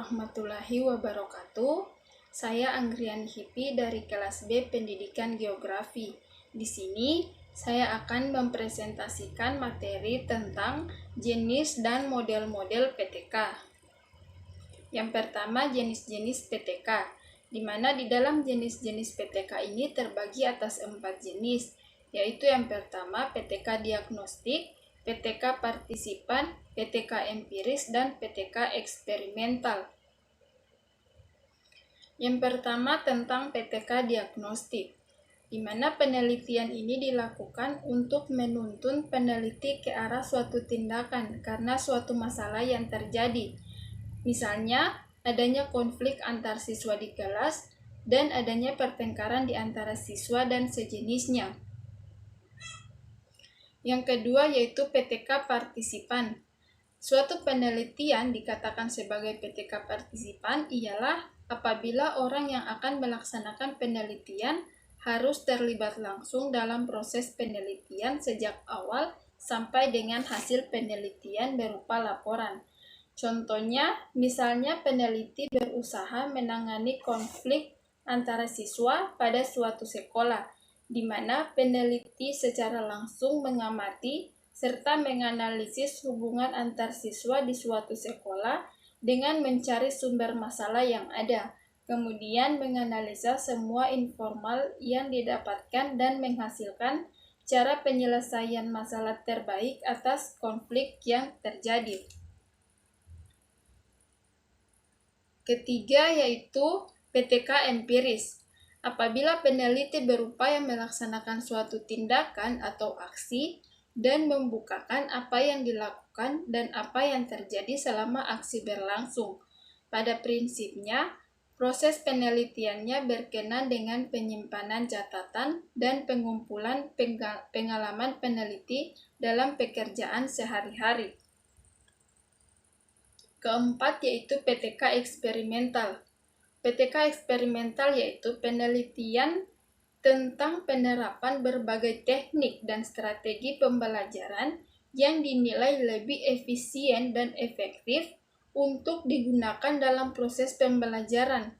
warahmatullahi wabarakatuh. Saya Anggriani Hipi dari kelas B Pendidikan Geografi. Di sini saya akan mempresentasikan materi tentang jenis dan model-model PTK. Yang pertama, jenis-jenis PTK, di mana di dalam jenis-jenis PTK ini terbagi atas 4 jenis, yaitu yang pertama PTK diagnostik, PTK partisipan, PTK empiris, dan PTK eksperimental. Yang pertama tentang PTK diagnostik, di mana penelitian ini dilakukan untuk menuntun peneliti ke arah suatu tindakan karena suatu masalah yang terjadi. Misalnya, adanya konflik antar siswa di kelas dan adanya pertengkaran di antara siswa dan sejenisnya. Yang kedua yaitu PTK partisipan. Suatu penelitian dikatakan sebagai PTK partisipan ialah apabila orang yang akan melaksanakan penelitian harus terlibat langsung dalam proses penelitian sejak awal sampai dengan hasil penelitian berupa laporan. Contohnya, misalnya peneliti berusaha menangani konflik antara siswa pada suatu sekolah, di mana peneliti secara langsung mengamati serta menganalisis hubungan antar siswa di suatu sekolah dengan mencari sumber masalah yang ada, kemudian menganalisa semua informal yang didapatkan dan menghasilkan cara penyelesaian masalah terbaik atas konflik yang terjadi. Ketiga yaitu PTK empiris. Apabila peneliti berupaya melaksanakan suatu tindakan atau aksi dan membukakan apa yang dilakukan dan apa yang terjadi selama aksi berlangsung. Pada prinsipnya, proses penelitiannya berkenaan dengan penyimpanan catatan dan pengumpulan pengalaman peneliti dalam pekerjaan sehari-hari. Keempat yaitu PTK eksperimental. PTK eksperimental yaitu penelitian tentang penerapan berbagai teknik dan strategi pembelajaran yang dinilai lebih efisien dan efektif untuk digunakan dalam proses pembelajaran.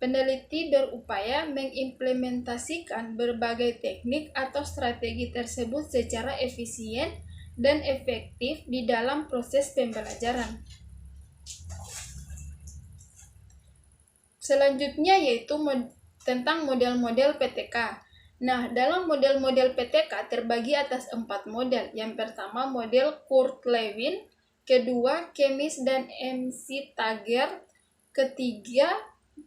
Peneliti berupaya mengimplementasikan berbagai teknik atau strategi tersebut secara efisien dan efektif di dalam proses pembelajaran. Selanjutnya yaitu tentang model-model PTK. Nah, dalam model-model PTK terbagi atas 4 model. Yang pertama model Kurt Lewin, kedua Chemis dan MC Taggart, ketiga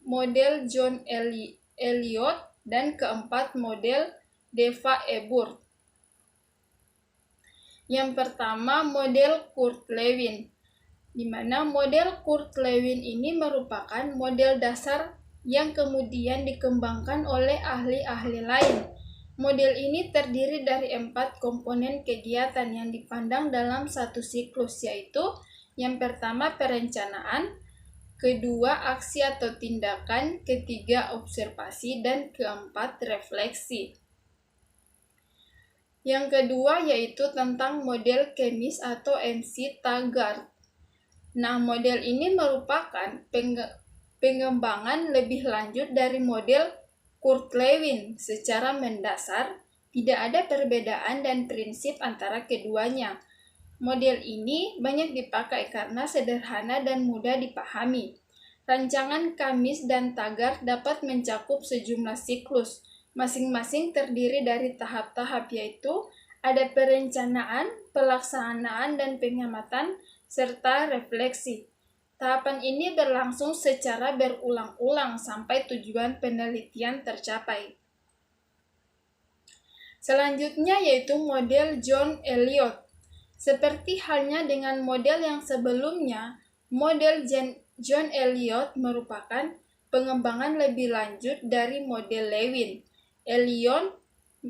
model John Elliot, dan keempat model Deva Ebert. Yang pertama model Kurt Lewin, di mana model Kurt Lewin ini merupakan model dasar yang kemudian dikembangkan oleh ahli-ahli lain. Model ini terdiri dari 4 komponen kegiatan yang dipandang dalam satu siklus, yaitu yang pertama perencanaan, kedua aksi atau tindakan, ketiga observasi, dan keempat refleksi. Yang kedua yaitu tentang model Chemis atau MC Taggart. Nah, model ini merupakan pengembangan lebih lanjut dari model Kurt Lewin. Secara mendasar, tidak ada perbedaan dan prinsip antara keduanya. Model ini banyak dipakai karena sederhana dan mudah dipahami. Rancangan Chemis dan Taggart dapat mencakup sejumlah siklus. Masing-masing terdiri dari tahap-tahap, yaitu ada perencanaan, pelaksanaan, dan pengamatan, serta refleksi. Tahapan ini berlangsung secara berulang-ulang sampai tujuan penelitian tercapai. Selanjutnya yaitu model John Elliot. Seperti halnya dengan model yang sebelumnya, model John Elliot merupakan pengembangan lebih lanjut dari model Lewin. Elliot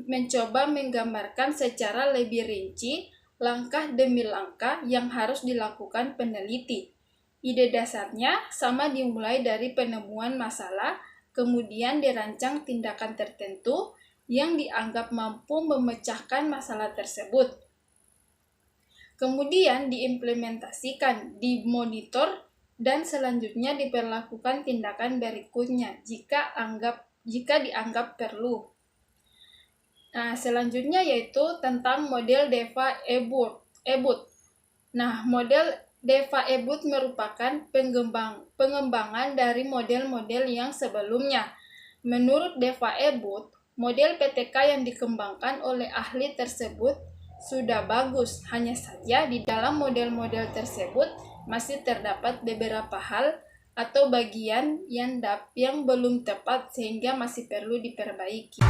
mencoba menggambarkan secara lebih rinci langkah demi langkah yang harus dilakukan peneliti. Ide dasarnya sama, dimulai dari penemuan masalah, kemudian dirancang tindakan tertentu yang dianggap mampu memecahkan masalah tersebut. Kemudian diimplementasikan, dimonitor, dan selanjutnya diperlakukan tindakan berikutnya jika dianggap perlu. Nah, selanjutnya yaitu tentang model Deva-Ebut. Nah, model Deva-Ebut merupakan pengembangan dari model-model yang sebelumnya. Menurut Deva-Ebut, model PTK yang dikembangkan oleh ahli tersebut sudah bagus, hanya saja di dalam model-model tersebut masih terdapat beberapa hal atau bagian yang belum tepat sehingga masih perlu diperbaiki.